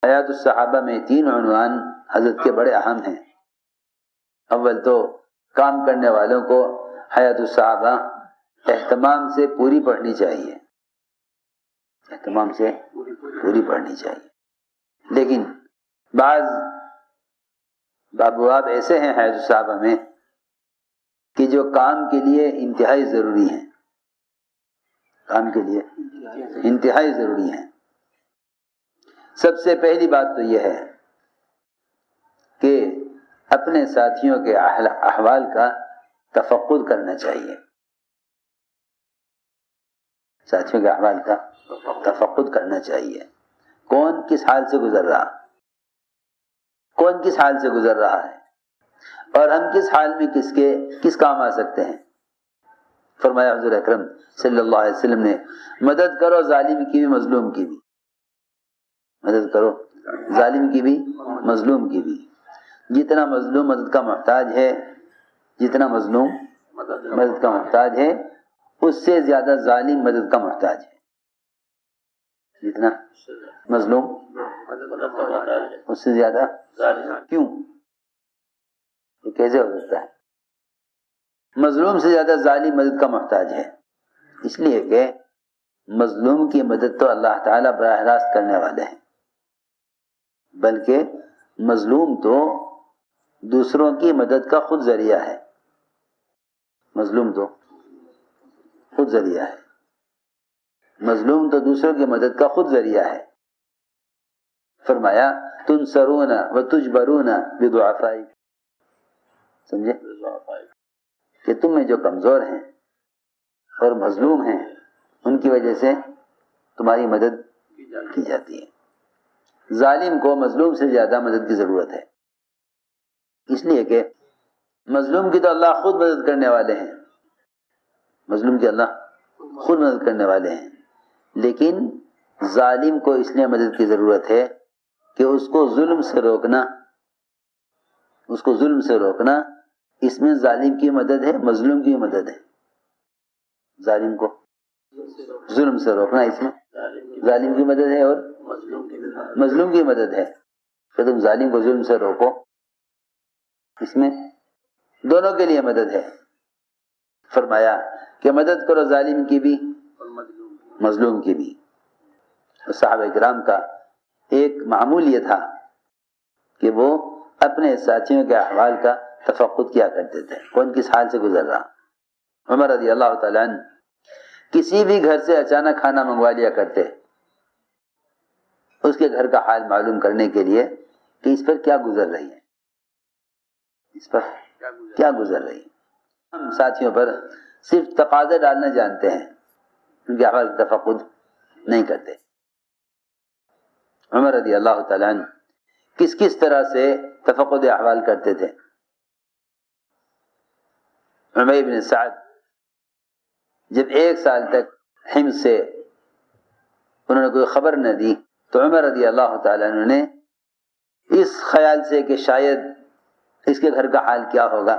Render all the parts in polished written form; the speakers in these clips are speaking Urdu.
حیات الصحابہ میں 3 عنوان حضرت کے بڑے اہم ہیں۔ اول تو کام کرنے والوں کو حیات الصحابہ اہتمام سے پوری پڑھنی چاہیے، اہتمام سے پوری پڑھنی چاہیے، لیکن بعض ابواب ایسے ہیں حیات الصحابہ میں کہ جو کام کے لیے انتہائی ضروری ہیں، کام کے لیے انتہائی ضروری ہیں۔ سب سے پہلی بات تو یہ ہے کہ اپنے ساتھیوں کے احوال کا تفقد کرنا چاہیے، ساتھیوں کے احوال کا تفقد کرنا چاہیے۔ کون کس حال سے گزر رہا، کون کس حال سے گزر رہا ہے، اور ہم کس حال میں کس کام آ سکتے ہیں۔ فرمایا حضور اکرم صلی اللہ علیہ وسلم نے، مدد کرو ظالم کی بھی مظلوم کی بھی، مدد کرو ظالم کی بھی مظلوم کی بھی۔ جتنا مظلوم مدد کا محتاج ہے، جتنا مظلوم مدد کا محتاج ہے، اس سے زیادہ ظالم مدد کا محتاج ہے۔ جتنا مظلوم اس سے زیادہ کیوں؟ یہ کیسے ہو سکتا ہے؟ مظلوم سے زیادہ ظالم مدد کا محتاج ہے، اس لیے کہ مظلوم کی مدد تو اللہ تعالیٰ براہ راست کرنے والے ہیں، بلکہ مظلوم تو دوسروں کی مدد کا خود ذریعہ ہے، مظلوم تو خود ذریعہ ہے، مظلوم تو دوسروں کی مدد کا خود ذریعہ ہے۔ فرمایا تنصرون وتجبرون بضعفاء، سمجھے کہ تم میں جو کمزور ہیں اور مظلوم ہیں ان کی وجہ سے تمہاری مدد کی جاتی ہے۔ ظالم کو مظلوم سے زیادہ مدد کی ضرورت ہے، اس لیے کہ مظلوم کی تو اللہ خود مدد کرنے والے ہیں، مظلوم کی اللہ خود مدد کرنے والے ہیں، لیکن ظالم کو اس لیے مدد کی ضرورت ہے کہ اس کو ظلم سے روکنا، اس کو ظلم سے روکنا، اس میں ظالم کی مدد ہے، مظلوم کی مدد ہے۔ ظالم کو ظلم سے روکنا، اس میں ظالم کی مدد ہے اور مظلوم کی مدد ہے، کہ تم ظالم کو ظلم سے روکو، اس میں دونوں کے لیے مدد ہے۔ فرمایا کہ مدد کرو ظالم کی بھی مظلوم کی بھی۔ صحابہ کرام کا ایک معمول یہ تھا کہ وہ اپنے ساتھیوں کے احوال کا تفقد کیا کرتے تھے، کون کس حال سے گزر رہا۔ عمر رضی اللہ تعالیٰ عنہ کسی بھی گھر سے اچانک کھانا منگوا لیا کرتے اس کے گھر کا حال معلوم کرنے کے لیے کہ اس پر کیا گزر رہی ہے، اس پر کیا گزر رہی ہے۔ ہم ساتھیوں پر صرف تقاضے ڈالنا جانتے ہیں، ان کے احوال کا تفقد نہیں کرتے۔ عمر رضی اللہ تعالیٰ عنہ کس طرح سے تفقد احوال کرتے تھے۔ عمیر بن سعد جب 1 سال تک حمص سے انہوں نے کوئی خبر نہ دی تو عمر رضی اللہ تعالیٰ عنہ نے اس خیال سے کہ شاید اس کے گھر کا حال کیا ہوگا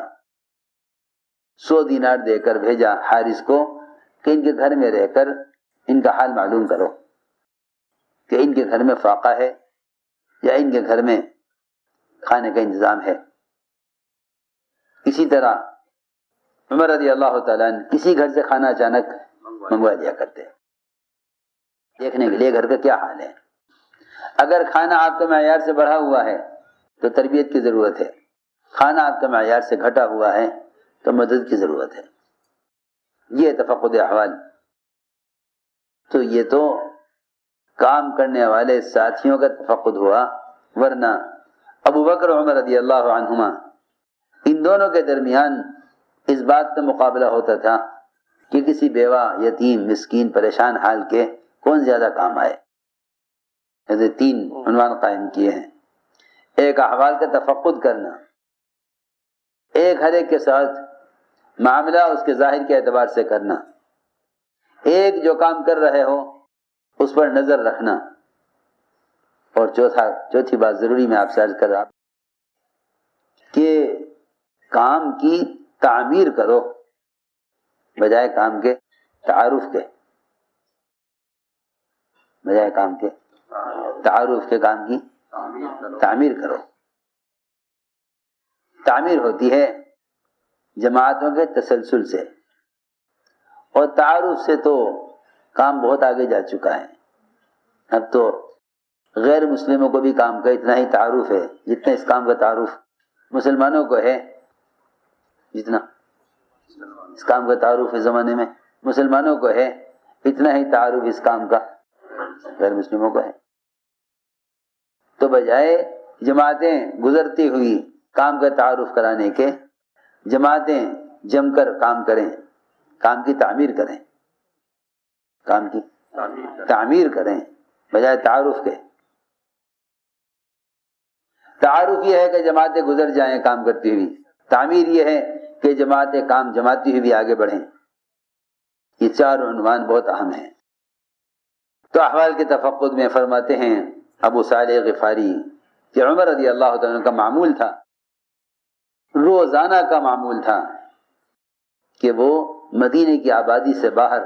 100 دینار دے کر بھیجا حارث کو کہ ان کے گھر میں رہ کر ان کا حال معلوم کرو کہ ان کے گھر میں فاقہ ہے یا ان کے گھر میں کھانے کا انتظام ہے۔ اسی طرح عمر رضی اللہ تعالیٰ عنہ کسی گھر سے کھانا اچانک منگوا لیا کرتے دیکھنے کے لیے گھر کا کیا حال ہے۔ اگر کھانا آپ کے معیار سے بڑھا ہوا ہے تو تربیت کی ضرورت ہے، کھانا آپ کے معیار سے گھٹا ہوا ہے تو مدد کی ضرورت ہے۔ یہ تفقد احوال، تو یہ تو کام کرنے والے ساتھیوں کا تفقد ہوا، ورنہ ابو بکر عمر رضی اللہ عنہما ان دونوں کے درمیان اس بات کا مقابلہ ہوتا تھا کہ کسی بیوہ، یتیم، مسکین، پریشان حال کے کون زیادہ کام آئے۔ ایسے 3 عنوان قائم کیے ہیں۔ ایک احوال کا تفقد کرنا، ایک ہر ایک کے ساتھ معاملہ اس کے ظاہر کے اعتبار سے کرنا، ایک جو کام کر رہے ہو اس پر نظر رکھنا، اور چوتھی بات ضروری میں آپ سے عرض کر رہا کہ کام کی تعمیر کرو بجائے کام کے تعارف کے، بجائے کام کے تعارف کے کام کی تعمیر کرو. تعمیر ہوتی ہے جماعتوں کے تسلسل سے، اور تعارف سے تو کام بہت آگے جا چکا ہے. اب تو غیر مسلموں کو بھی کام کا اتنا ہی تعارف ہے جتنا اس کام کا تعارف مسلمانوں کو ہے. جتنا اس کام کا تعارف اس زمانے میں مسلمانوں کو ہے اتنا ہی تعارف اس کام کا غیر مسلموں کو ہے. تو بجائے جماعتیں گزرتی ہوئی کام کا تعارف کرانے کے، جماعتیں جم کر کام کریں، کام کی تعمیر کریں، کام کی تعمیر کریں بجائے تعارف کے. تعارف یہ ہے کہ جماعتیں گزر جائیں کام کرتی ہوئی، تعمیر یہ ہے کہ جماعتیں کام جماتی ہوئی بھی آگے بڑھیں. یہ چار عنوان بہت اہم ہیں. تو احوال کے تفقد میں فرماتے ہیں ابو صالح غفاری کہ عمر رضی اللہ تعالیٰ کا معمول تھا، روزانہ کا معمول تھا کہ وہ مدینے کی آبادی سے باہر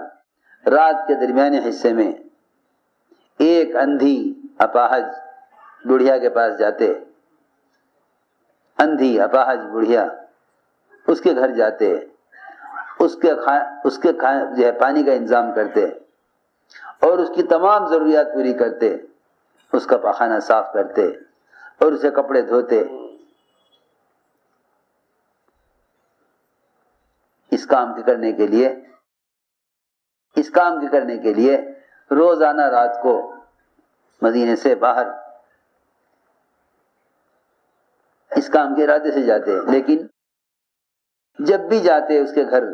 رات کے درمیانے حصے میں ایک اندھی اپاہج بڑھیا کے پاس جاتے. اندھی اپاہج بڑھیا، اس کے گھر جاتے، اس کے جو ہے پانی کا انتظام کرتے اور اس کی تمام ضروریات پوری کرتے. اس کا پاخانہ صاف کرتے اور اسے کپڑے دھوتے. اس کام کے کرنے کے لیے روزانہ رات کو مدینے سے باہر اس کام کے ارادے سے جاتے. لیکن جب بھی جاتے اس کے گھر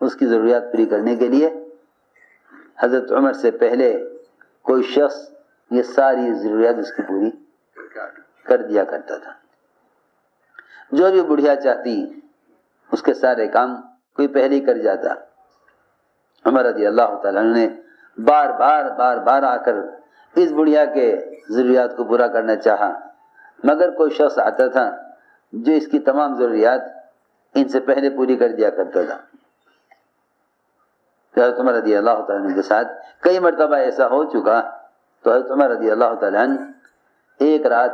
اس کی ضروریات پوری کرنے کے لیے، حضرت عمر سے پہلے کوئی شخص یہ ساری ضروریات اس کی پوری کر دیا کرتا تھا. جو بھی بڑھیا چاہتی اس کے سارے کام کوئی پہلے ہی کر جاتا. عمر رضی اللہ تعالیٰ عنہ نے بار بار آ کر اس بڑھیا کے ضروریات کو پورا کرنا چاہا، مگر کوئی شخص آتا تھا جو اس کی تمام ضروریات ان سے پہلے پوری کر دیا کرتا تھا. حضرت عمر رضی اللہ تعالیٰ عنہ کے ساتھ کئی مرتبہ ایسا ہو چکا. تو حضرت عمر رضی اللہ تعالیٰ عنہ ایک رات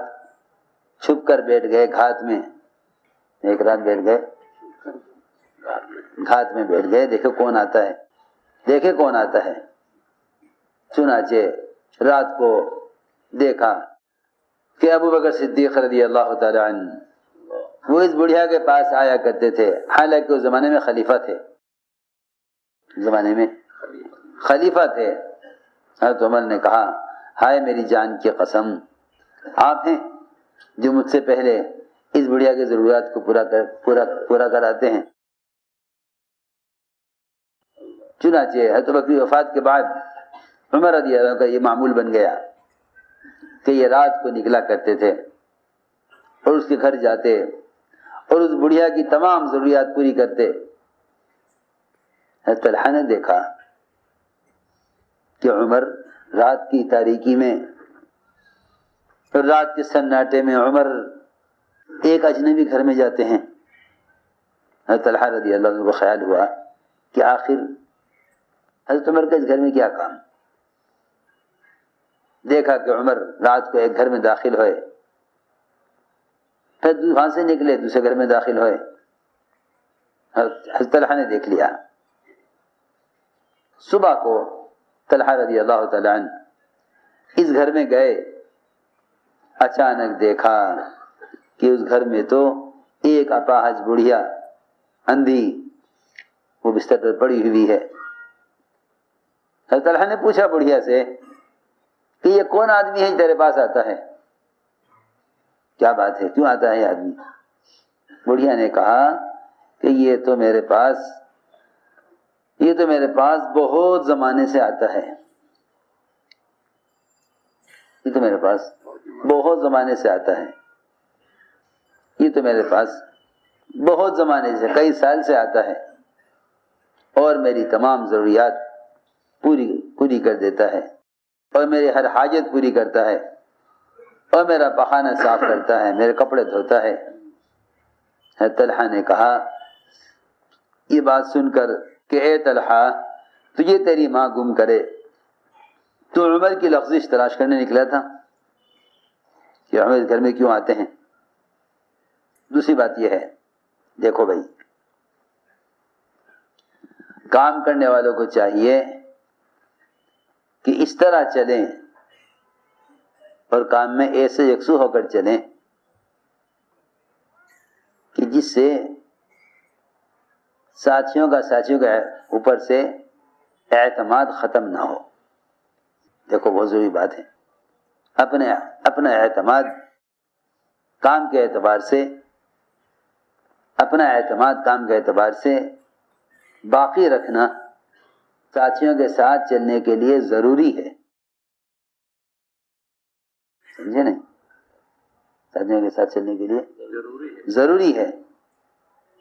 چھپ کر بیٹھ گئے گھات میں. دیکھے کون آتا ہے. چنانچہ رات کو دیکھا کہ ابو بکر صدیق رضی اللہ تعالیٰ عنہ وہ اس بڑھیا کے پاس آیا کرتے تھے. حالانکہ اس زمانے میں خلیفہ تھے. حضرت عمر نے کہا، ہائے میری جان کی قسم، آپ ہیں جو مجھ سے پہلے اس بڑھیا کی ضروریات کو پورا کراتے ہیں. چنانچہ حضرت بکر کی وفات کے بعد عمر رضی اللہ عنہ کا یہ معمول بن گیا کہ یہ رات کو نکلا کرتے تھے اور اس کے گھر جاتے اور اس بڑھیا کی تمام ضروریات پوری کرتے. حضرت طلحہ نے دیکھا کہ عمر رات کی تاریکی میں، رات کے سناٹے میں عمر ایک اجنبی گھر میں جاتے ہیں. حضرت طلحہ رضی اللہ عنہ کو خیال ہوا کہ آخر حضرت عمر کا اس گھر میں کیا کام. دیکھا کہ عمر رات کو ایک گھر میں داخل ہوئے، پھر وہاں سے نکلے دوسرے گھر میں داخل ہوئے. حضرت طلحہ نے دیکھ لیا. صبح کو طلحہ رضی اللہ تعالیٰ عنہ اس گھر میں گئے. اچانک دیکھا کہ اس گھر میں تو ایک اپاہج بڑھیا اندھی وہ بستر پر پڑی ہوئی ہے. حضرت طلحہ نے پوچھا بڑھیا سے کہ یہ کون آدمی ہے تیرے پاس آتا ہے، کیا بات ہے، کیوں آتا ہے یہ آدمی؟ بڑھیا نے کہا کہ یہ تو میرے پاس بہت زمانے سے آتا ہے. یہ تو میرے پاس بہت زمانے سے کئی سال سے آتا ہے اور میری تمام ضروریات پوری کر دیتا ہے اور میری ہر حاجت پوری کرتا ہے اور میرا پخانہ صاف کرتا ہے، میرے کپڑے دھوتا ہے. حضرت طلحہ نے کہا یہ بات سن کر کہ اے طلحہ تجھے تیری ماں گم کرے، تو عمر کی لغزش تلاش کرنے نکلا تھا کہ عمر اس گھر میں کیوں آتے ہیں. دوسری بات یہ ہے، دیکھو بھائی، کام کرنے والوں کو چاہیے کہ اس طرح چلیں اور کام میں ایسے یکسو ہو کر چلیں کہ جس سے ساتھیوں کا اوپر سے اعتماد ختم نہ ہو. دیکھو بہت ضروری بات ہے، اپنا اعتماد کام کے اعتبار سے، اپنا اعتماد کام کے اعتبار سے باقی رکھنا ساتھیوں کے ساتھ چلنے کے لیے ضروری ہے. سمجھے نہیں؟ ساتھیوں کے ساتھ چلنے کے لیے ضروری ہے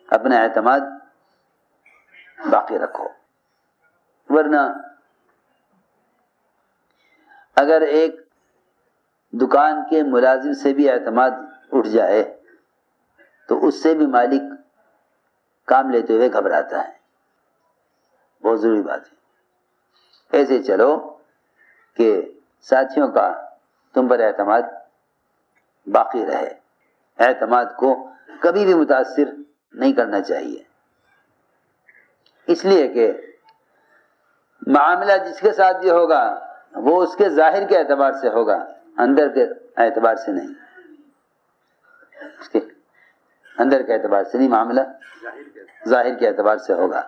اپنا اعتماد باقی رکھو. ورنہ اگر ایک دکان کے ملازم سے بھی اعتماد اٹھ جائے تو اس سے بھی مالک کام لیتے ہوئے گھبراتا ہے. بہت ضروری بات ہے. ایسے چلو کہ ساتھیوں کا تم پر اعتماد باقی رہے. اعتماد کو کبھی بھی متاثر نہیں کرنا چاہیے، اس لیے کہ معاملہ جس کے ساتھ بھی ہوگا وہ اس کے ظاہر کے اعتبار سے ہوگا، اندر کے اعتبار سے نہیں. اس کے اندر کے اعتبار سے نہیں، معاملہ ظاہر کے اعتبار سے ہوگا.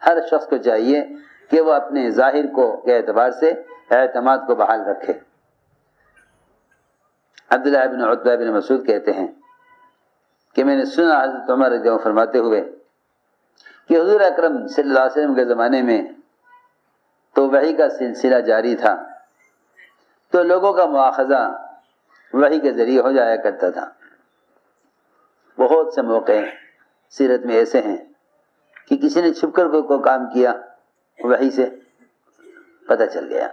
ہر شخص کو چاہیے کہ وہ اپنے ظاہر کے اعتبار سے اعتماد کو بحال رکھے. عبداللہ بن عتبہ بن مسعود کہتے ہیں کہ میں نے سنا حضرت عمر رضی اللہ عنہ فرماتے ہوئے کہ حضور اکرم صلی اللہ علیہ وسلم کے زمانے میں تو وحی کا سلسلہ جاری تھا، تو لوگوں کا مواخذہ وحی کے ذریعے ہو جایا کرتا تھا. بہت سے موقع سیرت میں ایسے ہیں کہ کسی نے چھپ کر کوئی کام کیا، وحی سے پتہ چل گیا.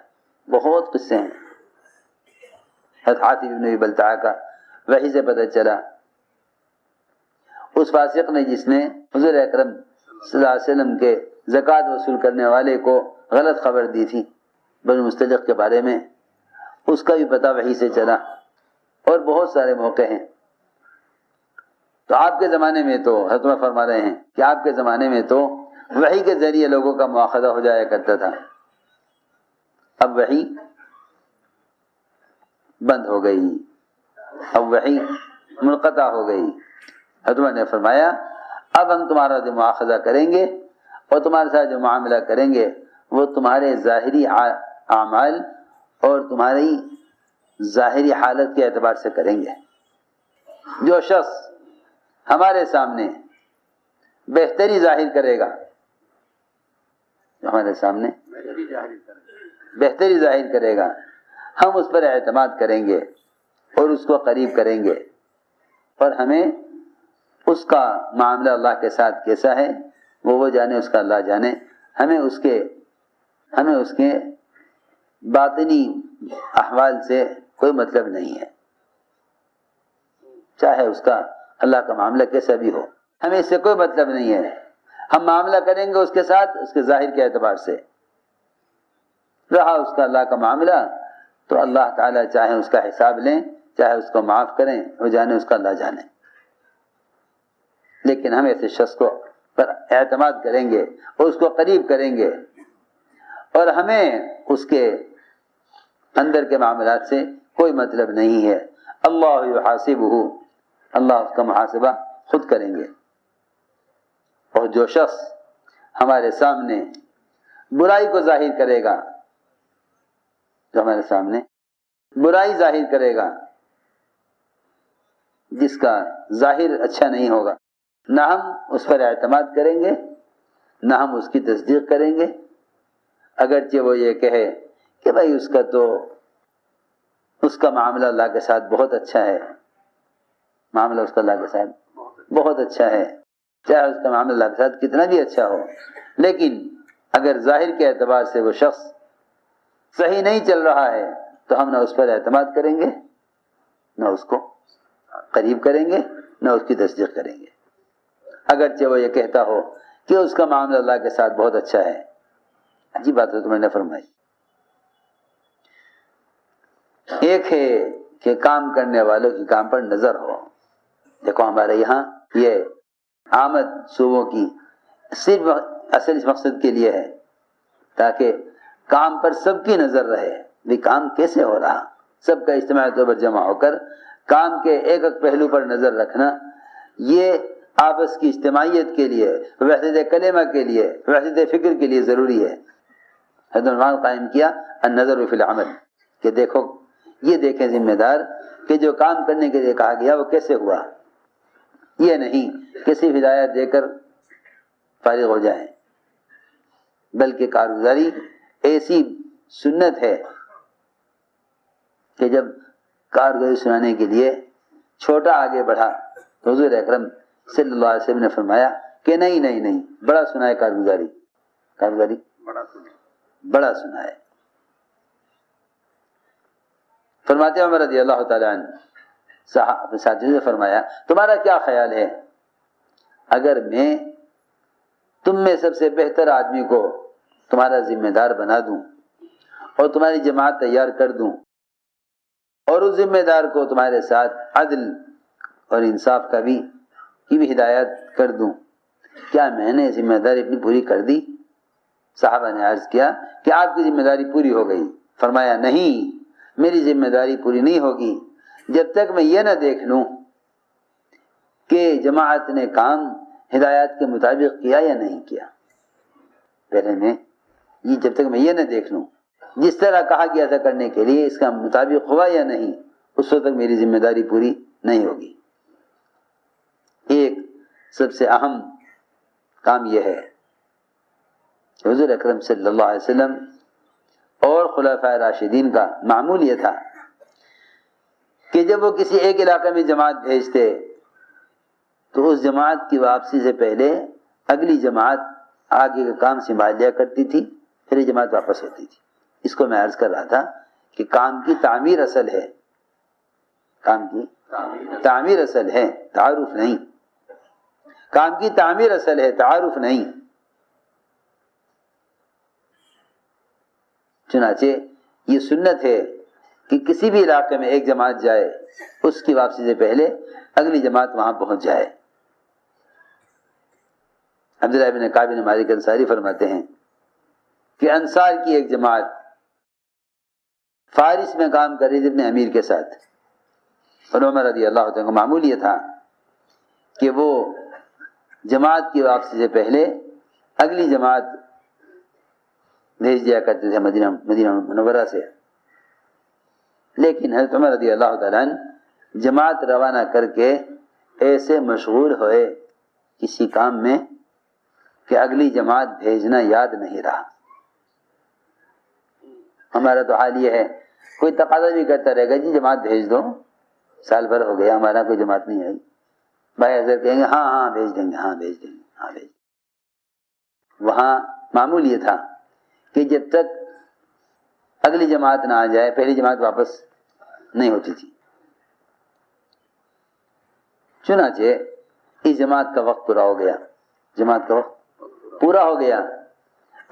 بہت قصے ہیں. حضرت حاتب بن ابی بلتعہ کا وحی سے پتہ چلا. اس فاسق نے جس نے حضور اکرم صلی اللہ علیہ وسلم کے زکوٰۃ وصول کرنے والے کو غلط خبر دی تھی بنو مستلق کے بارے میں، اس کا بھی پتہ وحی سے چلا. اور بہت سارے موقع ہیں. تو آپ کے زمانے میں تو حضرت عمر فرما رہے ہیں کہ آپ کے زمانے میں تو وحی کے ذریعے لوگوں کا مواخذہ ہو جایا کرتا تھا. اب وحی بند ہو گئی، اب وحی منقطع ہو گئی. حضرت عمر نے فرمایا اب ہم تمہارا جو مواخذہ کریں گے اور تمہارے ساتھ جو معاملہ کریں گے وہ تمہارے ظاہری اعمال اور تمہاری ظاہری حالت کے اعتبار سے کریں گے. جو شخص ہمارے سامنے بہتری ظاہر کرے گا، جو ہمارے سامنے بہتری ظاہر کرے گا، ہم اس پر اعتماد کریں گے اور اس کو قریب کریں گے. اور ہمیں اس کا معاملہ اللہ کے ساتھ کیسا ہے وہ جانے، اس کا اللہ جانے. ہمیں اس کے باطنی احوال سے کوئی مطلب نہیں ہے، چاہے اس کا اللہ کا معاملہ کیسا بھی ہو، ہمیں اس سے کوئی مطلب نہیں ہے. ہم معاملہ کریں گے اس کے ساتھ اس کے ظاہر کے اعتبار سے. رہا اس کا اللہ کا معاملہ تو اللہ تعالیٰ چاہے اس کا حساب لیں، چاہے اس کو معاف کریں، وہ جانے، اس کا اللہ جانے. لیکن ہم ایسے شخص کو پر اعتماد کریں گے اور اس کو قریب کریں گے، اور ہمیں اس کے اندر کے معاملات سے کوئی مطلب نہیں ہے. اللہ یحاسبہ، اللہ اس کا محاسبہ خود کریں گے. اور جو شخص ہمارے سامنے برائی کو ظاہر کرے گا، جو ہمارے سامنے برائی ظاہر کرے گا، جس کا ظاہر اچھا نہیں ہوگا، نہ ہم اس پر اعتماد کریں گے، نہ ہم اس کی تصدیق کریں گے. اگرچہ وہ یہ کہے کہ بھائی اس کا معاملہ اللہ کے ساتھ بہت اچھا ہے، معاملہ اس کا اللہ کے ساتھ بہت اچھا ہے، چاہے اس کا معاملہ اللہ کے ساتھ کتنا بھی اچھا ہو، لیکن اگر ظاہر کے اعتبار سے وہ شخص صحیح نہیں چل رہا ہے تو ہم نہ اس پر اعتماد کریں گے، نہ اس کو قریب کریں گے، نہ اس کی تصدیق کریں گے. اگرچہ وہ یہ کہتا ہو کہ اس کا معاملہ اللہ کے ساتھ بہت اچھا ہے. عجیب بات ہے تم نے فرمائی. ایک ہے کہ کام کرنے والوں کی کام پر نظر ہو. دیکھو ہمارے یہاں یہ آمد صوبوں کی صرف اصل اس مقصد کے لیے ہے تاکہ کام پر سب کی نظر رہے بھی کام کیسے ہو رہا. سب کا اجتماعی طور پر جمع ہو کر کام کے ایک ایک پہلو پر نظر رکھنا، یہ آپس کی اجتماعیت کے لیے، وحدت کلمہ کے لیے، وحدت فکر کے لیے ضروری ہے. حضرت عنوان قائم کیا النظر فی العمل کہ دیکھو یہ دیکھیں ذمہ دار کہ جو کام کرنے کے لیے کہا گیا وہ کیسے ہوا. یہ نہیں کہ صرف ہدایت دے کر فارغ ہو جائیں، بلکہ کارگزاری ایسی سنت ہے کہ جب کارگزاری سنانے کے لیے چھوٹا آگے بڑھا تو حضور اکرم صلی اللہ علیہ وسلم نے فرمایا کہ نہیں بڑا سنائے کارگزاری بڑا سنائے. فرماتے عمر رضی اللہ تعالیٰ عنہ اپنے ساتھیوں سے فرمایا تمہارا کیا خیال ہے اگر میں تم میں سب سے بہتر آدمی کو تمہارا ذمہ دار بنا دوں اور تمہاری جماعت تیار کر دوں اور اس ذمہ دار کو تمہارے ساتھ عدل اور انصاف کی بھی ہدایت کر دوں، کیا میں نے ذمہ داری اپنی پوری کر دی؟ صحابہ نے عرض کیا کہ آپ کی ذمہ داری پوری ہو گئی. فرمایا نہیں، میری ذمہ داری پوری نہیں ہوگی جب تک میں یہ نہ دیکھ لوں کہ جماعت نے کام ہدایات کے مطابق کیا یا نہیں کیا. پہلے میں یہ جب تک میں یہ نہ دیکھ لوں جس طرح کہا گیا تھا کرنے کے لیے اس کا مطابق ہوا یا نہیں، اس وقت تک میری ذمہ داری پوری نہیں ہوگی. ایک سب سے اہم کام یہ ہے کہ حضور اکرم صلی اللہ علیہ وسلم اور خلفائے راشدین کا معمول یہ تھا کہ جب وہ کسی ایک علاقے میں جماعت بھیجتے تو اس جماعت کی واپسی سے پہلے اگلی جماعت آگے کا کام سنبھال لیا کرتی تھی، پھر یہ جماعت واپس ہوتی تھی. اس کو میں عرض کر رہا تھا کہ کام کی تعمیر اصل ہے، کام کی تعمیر اصل ہے، تعارف نہیں. کام کی تعمیر اصل ہے، تعارف نہیں. چنانچہ یہ سنت ہے کہ کسی بھی علاقے میں ایک جماعت جائے اس کی واپسی سے پہلے اگلی جماعت وہاں پہنچ جائے. عبداللہ بن کعب بن مالک انصاری فرماتے ہیں کہ انصار کی ایک جماعت فارس میں کام کر رہی تھی اپنے امیر کے ساتھ، اور عمر رضی اللہ عنہ کا معمول یہ تھا کہ وہ جماعت کی واپسی سے پہلے اگلی جماعت بھیج دیا کرتے تھے مدینہ منورہ سے. لیکن حضرت عمر رضی اللہ تعالیٰ عنہ جماعت روانہ کر کے ایسے مشغول ہوئے کسی کام میں کہ اگلی جماعت بھیجنا یاد نہیں رہا. ہمارا تو حال یہ ہے، کوئی تقاضا بھی کرتا رہے گا جی جماعت بھیج دو، سال بھر ہو گیا ہمارا کوئی جماعت نہیں آئی، بھائی حضرت کہیں گے ہاں بھیج دیں گے. وہاں معمول یہ تھا کہ جب تک اگلی جماعت نہ آ جائے پہلی جماعت واپس نہیں ہوتی تھی. چنانچہ اس جماعت کا وقت پورا ہو گیا، جماعت کا وقت پورا ہو گیا.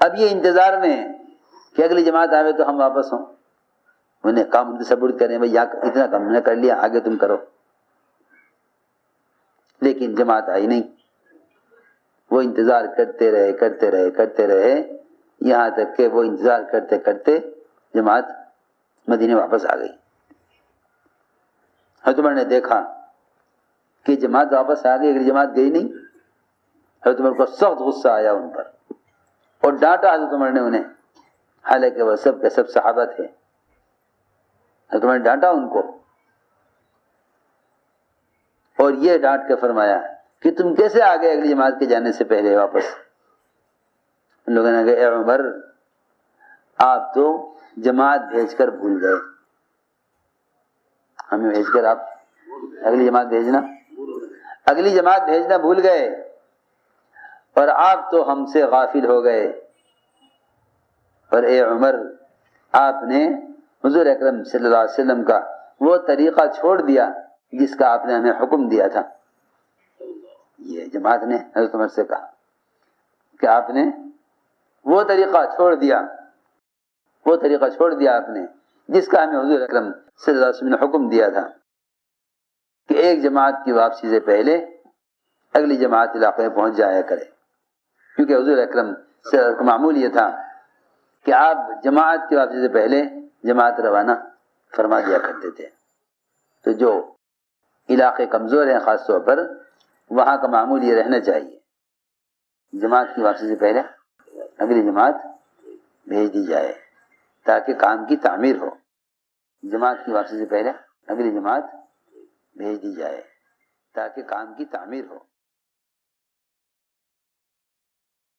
اب یہ انتظار میں کہ اگلی جماعت آئے تو ہم واپس ہوں، انہیں کام سپورٹ کریں بھائی اتنا کام نے کر لیا آگے تم کرو. لیکن جماعت آئی نہیں. وہ انتظار کرتے رہے یہاں تک کہ وہ انتظار کرتے کرتے جماعت مدینے واپس آ گئی. حضرت عمر نے دیکھا کہ جماعت واپس آ گئی، اگلی جماعت گئی نہیں. حضرت عمر کو سخت غصہ آیا ان پر اور ڈانٹا حضرت عمر نے انہیں، حالانکہ وہ سب کے سب صحابہ تھے. حضرت عمر نے ڈانٹا ان کو اور یہ ڈانٹ کے فرمایا کہ تم کیسے آ گئے اگلی جماعت کے جانے سے پہلے واپس. ان لوگوں نے کہا اے عمر آپ تو جماعت بھیج کر بھول گئے، ہمیں بھیج کر آپ اگلی جماعت بھیجنا بھول گئے اور آپ تو ہم سے غافل ہو گئے. اور اے عمر آپ نے حضور اکرم صلی اللہ علیہ وسلم کا وہ طریقہ چھوڑ دیا جس کا آپ نے ہمیں حکم دیا تھا. یہ جماعت نے حضرت عمر سے کہا کہ آپ نے وہ طریقہ چھوڑ دیا آپ نے جس کا ہمیں حضور اکرم صلی اللہ علیہ وسلم نے حکم دیا تھا کہ ایک جماعت کی واپسی سے پہلے اگلی جماعت علاقے میں پہنچ جایا کرے، کیونکہ حضور اکرم صلی اللہ علیہ وسلم کا معمول یہ تھا کہ آپ جماعت کی واپسی سے پہلے جماعت روانہ فرما دیا کرتے تھے۔ تو جو علاقے کمزور ہیں خاص طور پر وہاں کا معمول یہ رہنا چاہیے، جماعت کی واپسی سے پہلے اگلی جماعت بھیج دی جائے تاکہ کام کی تعمیر ہو، جماعت کی واپسی سے پہلے اگلی جماعت بھیج دی جائے تاکہ کام کی تعمیر ہو۔